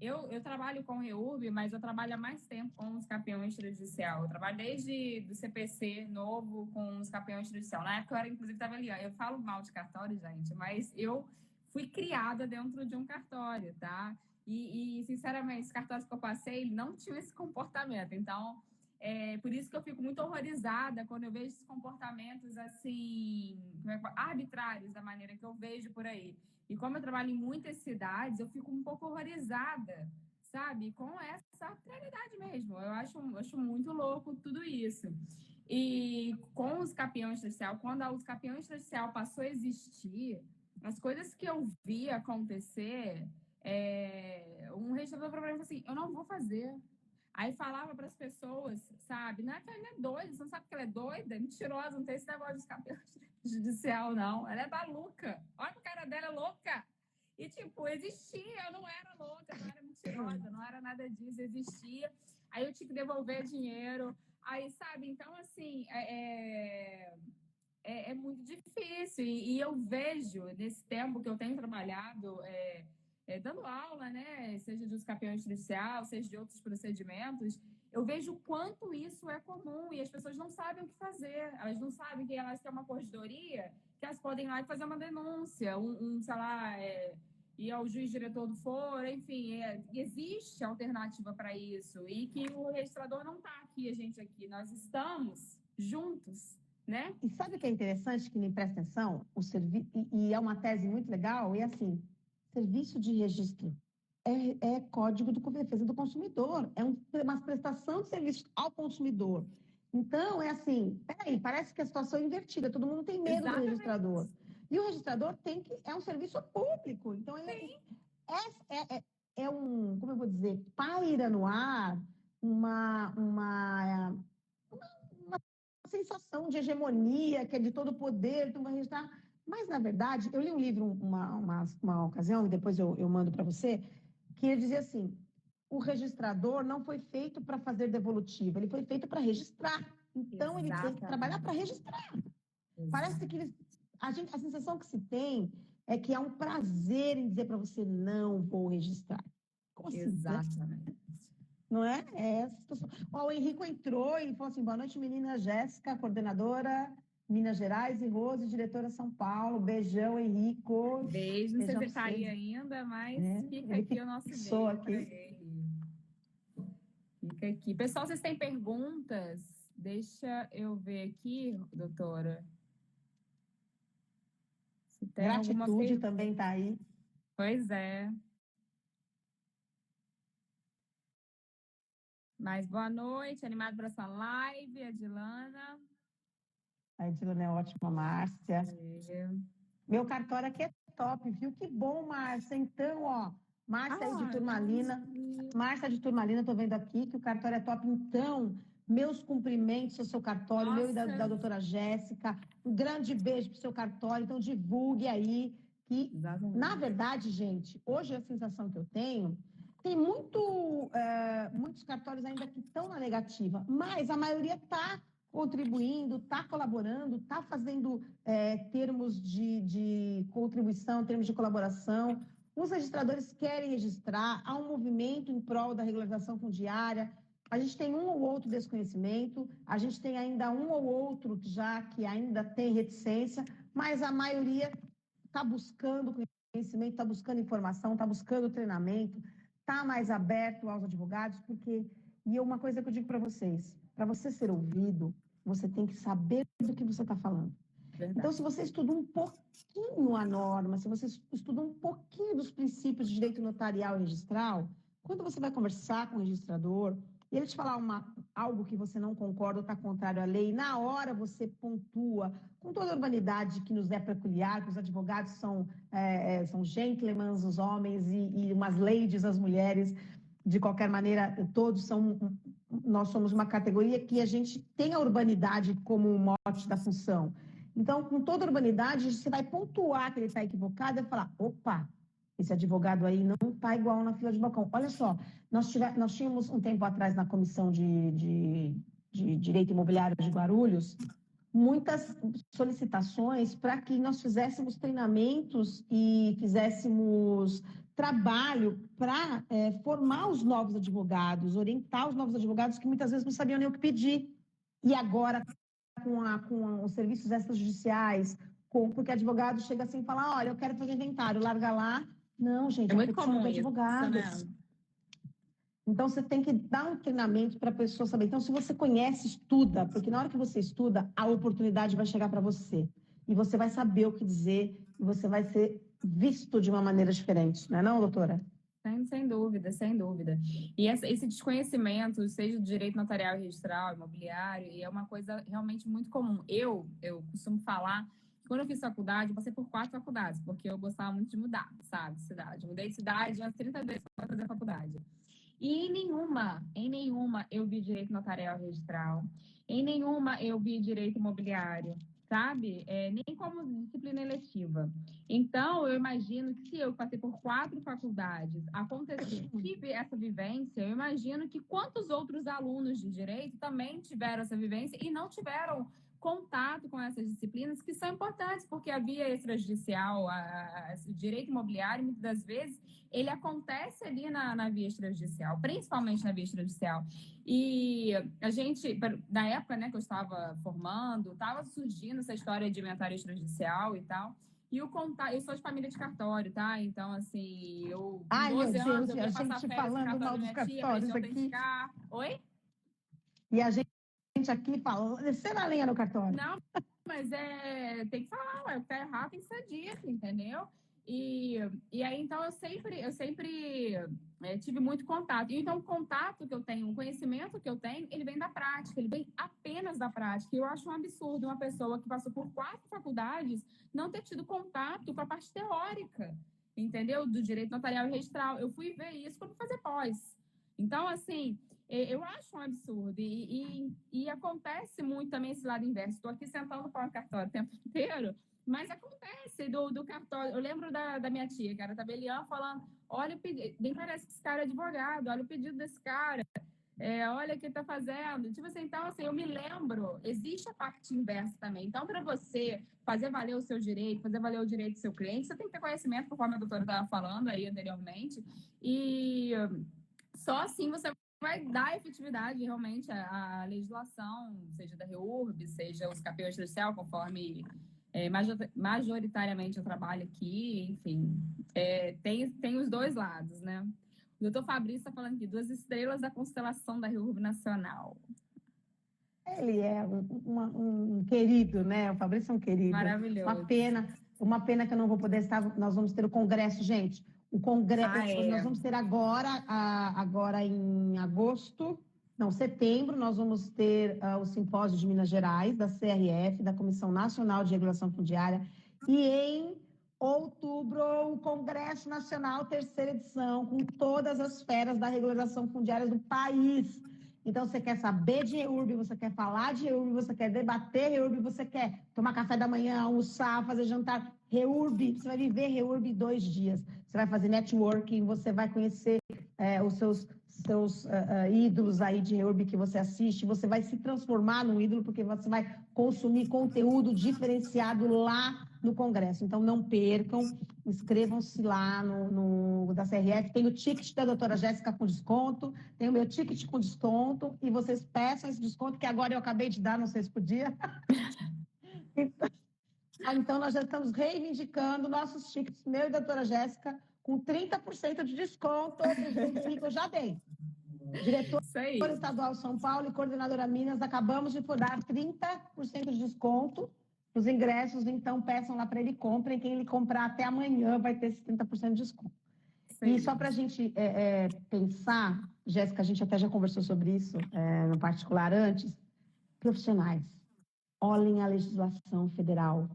Eu trabalho com REURB, mas eu trabalho há mais tempo com os campeões extrajudicial. Eu trabalho desde do CPC novo com os campeões extrajudicial. Na época eu era, inclusive, estava ali. Eu falo mal de cartório, gente, mas eu fui criada dentro de um cartório, tá? E sinceramente, os cartórios que eu passei não tinham esse comportamento. Então, por isso que eu fico muito horrorizada quando eu vejo esses comportamentos assim, arbitrários da maneira que eu vejo por aí. E como eu trabalho em muitas cidades, eu fico um pouco horrorizada, sabe? Com essa realidade mesmo. Eu acho muito louco tudo isso. E com os campeões extrajudicial, quando os campeões extrajudicial passou a existir, as coisas que eu vi acontecer, um registrador falou para mim assim, eu não vou fazer. Aí falava para as pessoas, sabe? Não é que ela é doida, você não sabe que ela é doida? Mentirosa, não tem esse negócio de escapamento judicial, não. Ela é maluca. Olha a cara dela, é louca. E, tipo, existia, eu não era louca, não era mentirosa, não era nada disso, existia. Aí eu tinha que devolver dinheiro. Aí, sabe? Então, assim, é muito difícil. E eu vejo, nesse tempo que eu tenho trabalhado, dando aula, né, seja dos campeões judicial, seja de outros procedimentos, eu vejo o quanto isso é comum e as pessoas não sabem o que fazer. Elas não sabem que elas têm uma corregedoria, que elas podem ir lá e fazer uma denúncia, sei lá, ir ao juiz diretor do foro, enfim, existe alternativa para isso e que o registrador não está aqui, a gente aqui, nós estamos juntos, né?
E sabe o que é interessante, que me presta atenção? E é uma tese muito legal, e assim, serviço de registro é Código de Defesa do Consumidor, uma prestação de serviço ao consumidor. Então, é assim, peraí, parece que a situação é invertida, todo mundo tem medo do registrador. E o registrador é um serviço público, então como eu vou dizer, paira no ar uma sensação de hegemonia, que é de todo poder, tu vai registrar. Mas, na verdade, eu li um livro uma ocasião, e depois eu mando para você, que ele dizia assim, o registrador não foi feito para fazer devolutiva, ele foi feito para registrar. Então, ele tem que trabalhar para registrar. Parece que a sensação que se tem é que é um prazer em dizer para você, não vou registrar. Como assim,
Exatamente.
Né? Não é? É essa situação. O Henrico entrou e falou assim, boa noite, menina Jéssica, coordenadora Minas Gerais, e Rose, diretora São Paulo. Beijão, Henrico.
Beijo, não sei se ele está aí ainda, mas fica aqui o nosso beijo
aqui.
para ele. Fica aqui. Pessoal, vocês têm perguntas? Deixa eu ver aqui, doutora. Se tem
Gratitude também está aí.
Pois é. Mas boa noite, animado para essa live, Adilana.
A Edilana é ótima, Márcia. Meu cartório aqui é top, viu? Que bom, Márcia. Então, ó, Márcia aí de Turmalina. Márcia de Turmalina, tô vendo aqui que o cartório é top. Então, meus cumprimentos ao seu cartório, meu e da doutora Jéssica. Um grande beijo pro seu cartório. Então, divulgue aí que, na verdade, gente, hoje a sensação que eu tenho, tem muitos cartórios ainda que estão na negativa, mas a maioria está contribuindo, está colaborando, está fazendo termos de contribuição, termos de colaboração. Os registradores querem registrar, há um movimento em prol da regularização fundiária, A gente tem um ou outro desconhecimento, a gente tem ainda um ou outro que ainda tem reticência, mas a maioria está buscando conhecimento, está buscando informação, está buscando treinamento, está mais aberto aos advogados, e uma coisa que eu digo para vocês, para você ser ouvido, você tem que saber do que você está falando.
Verdade.
Então, se você estuda um pouquinho a norma, se você estuda um pouquinho dos princípios de direito notarial e registral, quando você vai conversar com o registrador, e ele te falar algo que você não concorda ou está contrário à lei, na hora você pontua, com toda a urbanidade que nos é peculiar, que os advogados são gentlemen, os homens, e umas ladies, as mulheres, de qualquer maneira, nós somos uma categoria que a gente tem a urbanidade como um mote da função. Então, com toda a urbanidade, você vai pontuar que ele está equivocado e falar, opa, esse advogado aí não está igual na fila de balcão. Olha só, nós tínhamos um tempo atrás na Comissão de Direito Imobiliário de Guarulhos, muitas solicitações para que nós fizéssemos treinamentos e fizéssemos trabalho para formar os novos advogados, orientar os novos advogados que muitas vezes não sabiam nem o que pedir. E agora, com os serviços extrajudiciais, porque advogado chega assim e fala, olha, eu quero fazer inventário, larga lá. Não, gente,
é muito comum
de advogados.
Isso, né?
Então, você tem que dar um treinamento para a pessoa saber. Então, se você conhece, estuda, porque na hora que você estuda, a oportunidade vai chegar para você. E você vai saber o que dizer, e você vai ser visto de uma maneira diferente, não é não, doutora?
Sem dúvida, sem dúvida. E esse desconhecimento, seja do direito notarial e registral, imobiliário, é uma coisa realmente muito comum. Eu costumo falar, quando eu fiz faculdade, eu passei por 4 faculdades, porque eu gostava muito de mudar, sabe, de cidade. Eu mudei de cidade umas 30 vezes para fazer faculdade. E em nenhuma eu vi direito notarial e registral, em nenhuma eu vi direito imobiliário, sabe? Nem como disciplina eletiva. Então, eu imagino que se eu passei por 4 faculdades, tive essa vivência, eu imagino que quantos outros alunos de direito também tiveram essa vivência e não tiveram contato com essas disciplinas que são importantes, porque a via extrajudicial, o direito imobiliário, muitas das vezes, ele acontece ali na via extrajudicial, principalmente na via extrajudicial. E a gente, na época, né, que eu estava formando, estava surgindo essa história de inventário extrajudicial e tal. E eu sou de família de cartório, tá? Então, assim,
Ai, meu
12 anos,
Deus,
eu
e a
ia passar
gente
férias no
falando mal
cartório da
dos
minha tia, pra
cartórios
gente
aqui.
autenticar. Oi?
E a gente aqui falando, descendo a lenha no cartório.
Não, mas tem que falar, ué, o que tá errado tem que ser dito, entendeu? E aí, então, eu sempre tive muito contato. E então, o contato que eu tenho, o conhecimento que eu tenho, ele vem da prática, ele vem apenas da prática. E eu acho um absurdo uma pessoa que passou por 4 faculdades não ter tido contato com a parte teórica, entendeu? Do direito notarial e registral. Eu fui ver isso quando fazer pós. Então, assim, eu acho um absurdo. E acontece muito também esse lado inverso. Estou aqui sentando para o cartório o tempo inteiro, mas acontece do cartório. Eu lembro da minha tia, que era tabeliã, falando: olha o pedido, nem parece que esse cara é advogado, olha o pedido desse cara, olha o que ele está fazendo. Tipo assim, então, assim, eu me lembro, existe a parte inversa também. Então, para você fazer valer o seu direito, fazer valer o direito do seu cliente, você tem que ter conhecimento, conforme a doutora estava falando aí anteriormente, e só assim você vai dar efetividade realmente à legislação, seja da REURB, seja os campeões judicial, conforme majoritariamente eu trabalho aqui, enfim, tem os dois lados, né? O doutor Fabrício está falando aqui, 2 estrelas da constelação da REURB Nacional.
Ele é um querido, né? O Fabrício é um querido.
Maravilhoso.
Uma pena que eu não vou poder estar. Nós vamos ter o congresso, gente. O congresso, nós vamos ter agora em agosto, não, setembro, nós vamos ter o simpósio de Minas Gerais, da CRF, da Comissão Nacional de Regulação Fundiária, e em outubro, o Congresso Nacional, 3ª edição, com todas as feras da regulação fundiária do país. Então, você quer saber de REURB, você quer falar de REURB, você quer debater REURB, você quer tomar café da manhã, almoçar, fazer jantar. REURB, você vai viver REURB 2 dias. Você vai fazer networking, você vai conhecer os seus ídolos aí de Reurb que você assiste, você vai se transformar num ídolo, porque você vai consumir conteúdo diferenciado lá no Congresso. Então, não percam, inscrevam-se lá no da CRF. Tem o ticket da doutora Jéssica com desconto, tem o meu ticket com desconto, e vocês peçam esse desconto, que agora eu acabei de dar, não sei se podia. Então, nós já estamos reivindicando nossos tickets, meu e da doutora Jéssica, com 30% de desconto, que eu já dei. Diretor estadual São Paulo e coordenadora Minas, acabamos de dar 30% de desconto nos ingressos, então peçam lá para ele, comprem. Quem ele comprar até amanhã vai ter esse 30% de desconto. E só para a gente pensar, Jéssica, a gente até já conversou sobre isso no particular antes, profissionais, olhem a legislação federal,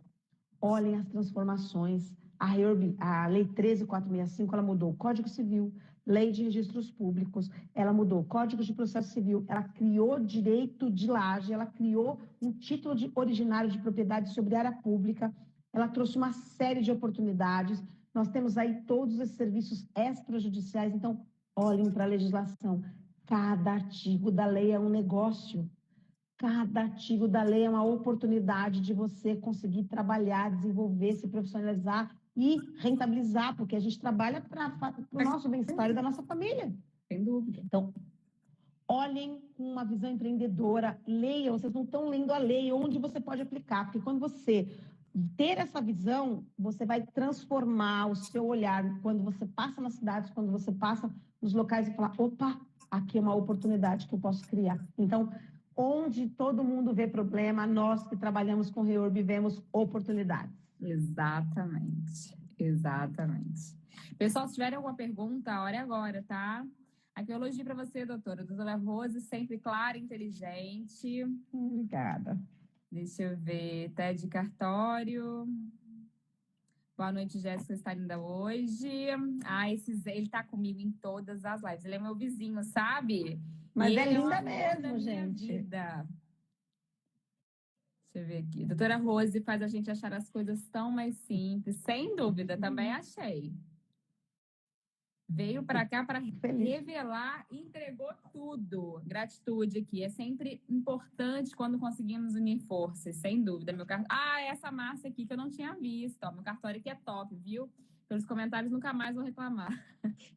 olhem as transformações. A Lei 13.465, ela mudou o Código Civil, Lei de Registros Públicos, ela mudou o Código de Processo Civil, ela criou direito de laje, ela criou um título originário de propriedade sobre área pública, ela trouxe uma série de oportunidades. Nós temos aí todos esses serviços extrajudiciais, então olhem para a legislação. Cada artigo da lei é um negócio. Cada artigo da lei é uma oportunidade de você conseguir trabalhar, desenvolver, se profissionalizar e rentabilizar, porque a gente trabalha para o nosso bem-estar e da nossa família.
Sem dúvida.
Então, olhem com uma visão empreendedora, leiam, vocês não estão lendo a lei, onde você pode aplicar, porque quando você ter essa visão, você vai transformar o seu olhar quando você passa nas cidades, quando você passa nos locais e falar, opa, aqui é uma oportunidade que eu posso criar. Então, onde todo mundo vê problema, nós que trabalhamos com Reurb vemos oportunidades.
Exatamente, exatamente. Pessoal, se tiverem alguma pergunta, a hora é agora, tá? Aqui eu elogio para você, doutora Rose, sempre clara e inteligente.
Obrigada.
Deixa eu ver, Ted Cartório. Boa noite, Jéssica, está linda hoje. Ele tá comigo em todas as lives. Ele é meu vizinho, sabe?
Mas é linda mesmo, gente.
Vida. Deixa eu ver aqui. Doutora Rose faz a gente achar as coisas tão mais simples. Sem dúvida, também achei. Veio para cá para revelar e entregou tudo. Gratitude aqui. É sempre importante quando conseguimos unir forças, sem dúvida. Essa massa aqui que eu não tinha visto. Ó, meu cartório aqui é top, viu? Pelos comentários, nunca mais vou reclamar.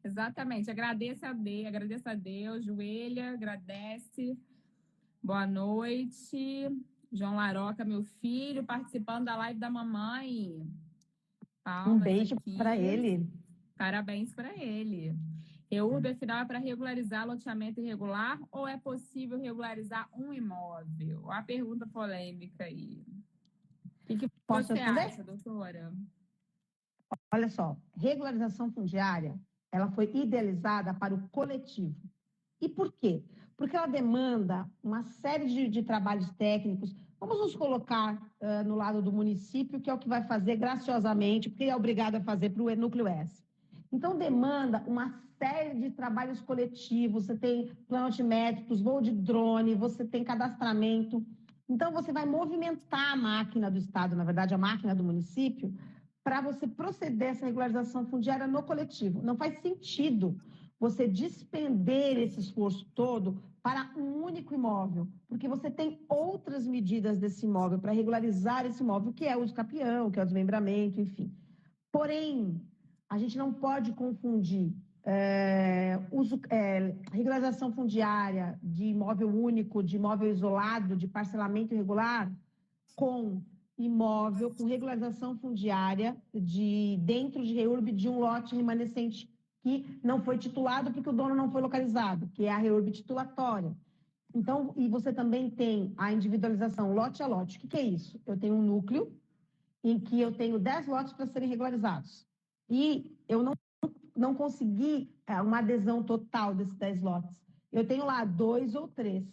Exatamente. Agradeço a Deus. Joelha, agradece. Boa noite. João Laroca, meu filho, participando da live da mamãe.
Um beijo para ele.
Parabéns para ele. Reurb, afinal, é para regularizar loteamento irregular ou é possível regularizar um imóvel? A pergunta polêmica aí. O que
Posso
você
responder?
acha, doutora?
Olha só, regularização fundiária, ela foi idealizada para o coletivo. E por quê? Porque ela demanda uma série de trabalhos técnicos. Vamos nos colocar no lado do município, que é o que vai fazer graciosamente, porque é obrigado a fazer para o Núcleo S. Então, demanda uma série de trabalhos coletivos, você tem plano de métricos, voo de drone, você tem cadastramento. Então, você vai movimentar a máquina do Estado, na verdade, a máquina do município, para você proceder a essa regularização fundiária no coletivo. Não faz sentido você despender esse esforço todo para um único imóvel, porque você tem outras medidas desse imóvel para regularizar esse imóvel, que é o uso capião, que é o desmembramento, enfim. Porém, a gente não pode confundir regularização fundiária de imóvel único, de imóvel isolado, de parcelamento irregular, com imóvel com regularização fundiária dentro de Reurb de um lote remanescente que não foi titulado porque o dono não foi localizado, que é a Reurb titulatória. Então, e você também tem a individualização lote a lote. O que é isso? Eu tenho um núcleo em que eu tenho 10 lotes para serem regularizados. E eu não consegui uma adesão total desses 10 lotes. Eu tenho lá 2 ou 3.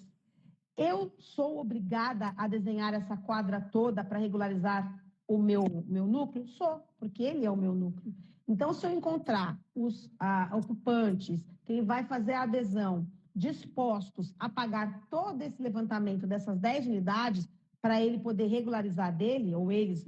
Eu sou obrigada a desenhar essa quadra toda para regularizar o meu núcleo? Sou, porque ele é o meu núcleo. Então, se eu encontrar os ocupantes, quem vai fazer a adesão, dispostos a pagar todo esse levantamento dessas 10 unidades, para ele poder regularizar dele, ou eles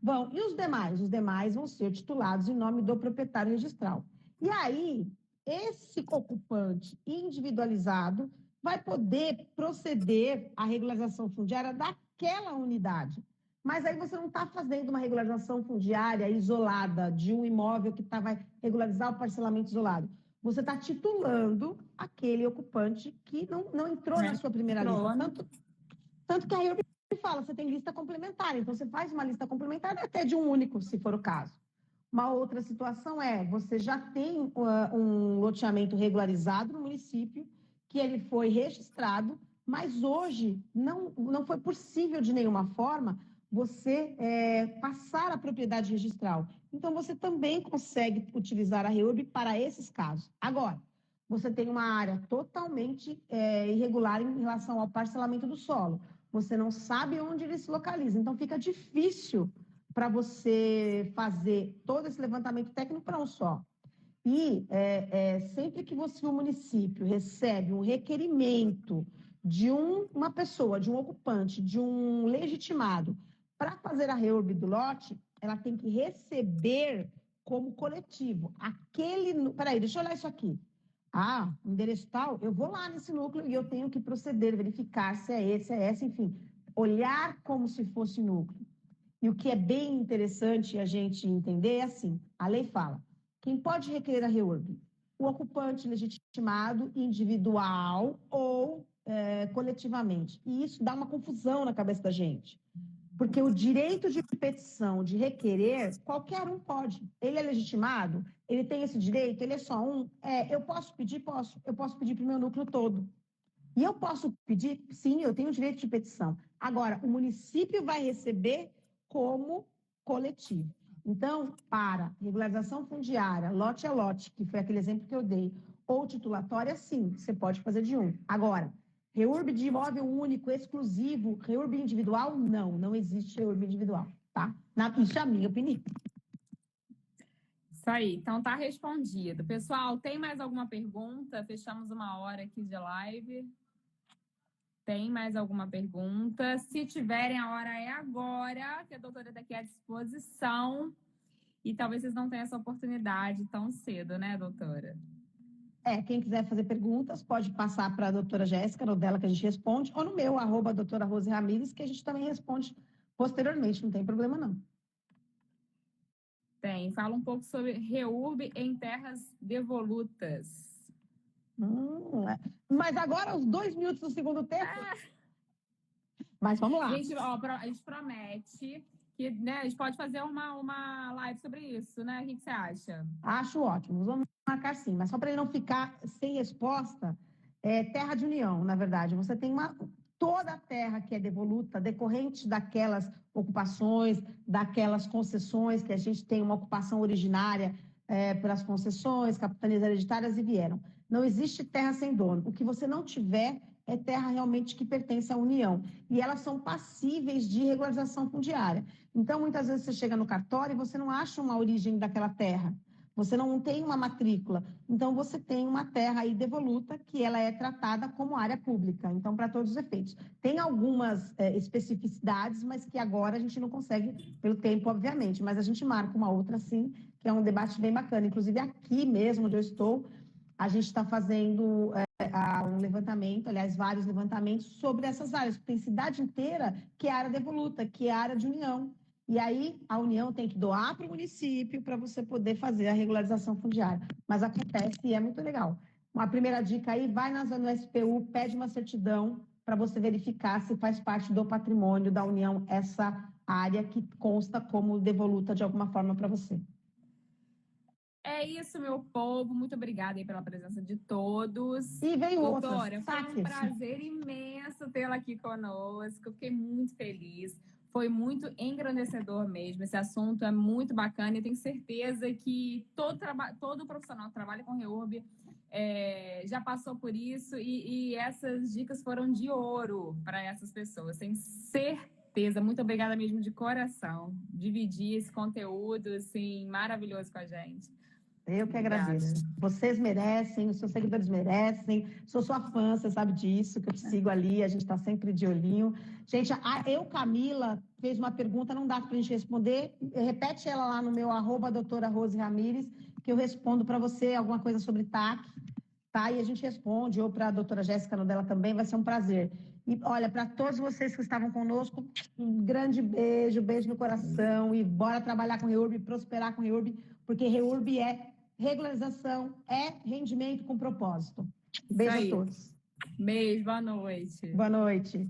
vão. E os demais? Os demais vão ser titulados em nome do proprietário registral. E aí, esse ocupante individualizado vai poder proceder à regularização fundiária daquela unidade. Mas aí você não está fazendo uma regularização fundiária isolada de um imóvel que vai regularizar o parcelamento isolado. Você está titulando aquele ocupante que não entrou na sua primeira lista. Tanto que a REURB fala, você tem lista complementar, então você faz uma lista complementar até de um único, se for o caso. Uma outra situação é, você já tem um loteamento regularizado no município, que ele foi registrado, mas hoje não foi possível de nenhuma forma você passar a propriedade registral. Então, você também consegue utilizar a REURB para esses casos. Agora, você tem uma área totalmente irregular em relação ao parcelamento do solo. Você não sabe onde ele se localiza, então fica difícil para você fazer todo esse levantamento técnico para um só. E sempre que o município recebe um requerimento de uma pessoa, de um ocupante, de um legitimado, para fazer a REURB do lote, ela tem que receber como coletivo. Peraí, deixa eu olhar isso aqui. Endereço tal, eu vou lá nesse núcleo e eu tenho que proceder, verificar se é esse, é essa, enfim. Olhar como se fosse núcleo. E o que é bem interessante a gente entender é assim, a lei fala, quem pode requerer a REURB? O ocupante legitimado individual ou coletivamente. E isso dá uma confusão na cabeça da gente. Porque o direito de petição, de requerer, qualquer um pode. Ele é legitimado, ele tem esse direito, ele é só um. Eu posso pedir? Posso. Eu posso pedir para o meu núcleo todo. E eu posso pedir? Sim, eu tenho direito de petição. Agora, o município vai receber como coletivo. Então, para regularização fundiária, lote a lote, que foi aquele exemplo que eu dei, ou titulatória, sim, você pode fazer de um. Agora, REURB de imóvel único, exclusivo, REURB individual, não existe REURB individual, tá? Isso é a minha opinião.
Isso aí, então tá respondido. Pessoal, tem mais alguma pergunta? Fechamos 1 hora aqui de live. Tem mais alguma pergunta? Se tiverem, a hora é agora, que a doutora está aqui à disposição. E talvez vocês não tenham essa oportunidade tão cedo, né, doutora?
Quem quiser fazer perguntas, pode passar para a doutora Jéssica, no dela que a gente responde, ou no meu, @doutora Rose Ramires, que a gente também responde posteriormente, não tem problema não.
Tem. Fala um pouco sobre REURB em terras devolutas.
Mas agora, os 2 minutos do segundo tempo. Mas vamos lá.
A gente promete que, né, a gente pode fazer uma live sobre isso, né? O que você acha?
Acho ótimo. Vamos marcar sim. Mas só para ele não ficar sem resposta, terra de união, na verdade. Você tem toda a terra que é devoluta, decorrente daquelas ocupações, daquelas concessões, que a gente tem uma ocupação originária pelas concessões, capitanias hereditárias e vieram. Não existe terra sem dono. O que você não tiver é terra realmente que pertence à União. E elas são passíveis de regularização fundiária. Então, muitas vezes você chega no cartório e você não acha uma origem daquela terra. Você não tem uma matrícula. Então, você tem uma terra aí devoluta que ela é tratada como área pública. Então, para todos os efeitos. Tem algumas especificidades, mas que agora a gente não consegue pelo tempo, obviamente. Mas a gente marca uma outra, sim, que é um debate bem bacana. Inclusive, aqui mesmo onde eu estou, a gente está fazendo um levantamento, aliás, vários levantamentos sobre essas áreas. Tem cidade inteira que é área devoluta, que é área de união. E aí a União tem que doar para o município para você poder fazer a regularização fundiária. Mas acontece e é muito legal. Uma primeira dica aí, vai no SPU, pede uma certidão para você verificar se faz parte do patrimônio da União essa área que consta como devoluta de alguma forma para você.
É isso, meu povo. Muito obrigada aí pela presença de todos.
E veio
doutora,
outras.
foi um prazer imenso tê-la aqui conosco. Eu fiquei muito feliz. Foi muito engrandecedor mesmo. Esse assunto é muito bacana e tenho certeza que todo profissional que trabalha com REURB já passou por isso e essas dicas foram de ouro para essas pessoas. Tenho certeza. Muito obrigada mesmo de coração. Dividir esse conteúdo assim, maravilhoso com a gente.
Eu que
Obrigada.
agradeço. Vocês merecem, os seus seguidores merecem. Sou sua fã, você sabe disso, que eu te sigo ali, a gente está sempre de olhinho. Gente, Camila, fez uma pergunta, não dá para a gente responder. Repete ela lá no meu @doutora Rose Ramires, que eu respondo para você alguma coisa sobre TAC, tá? E a gente responde, ou para a doutora Jéssica no dela também, vai ser um prazer. E olha, para todos vocês que estavam conosco, um grande beijo, beijo no coração, e bora trabalhar com Reurb, prosperar com Reurb, porque Reurb é regularização, é rendimento com propósito.
Isso
Beijo a
aí.
todos.
Beijo, boa noite.
Boa noite.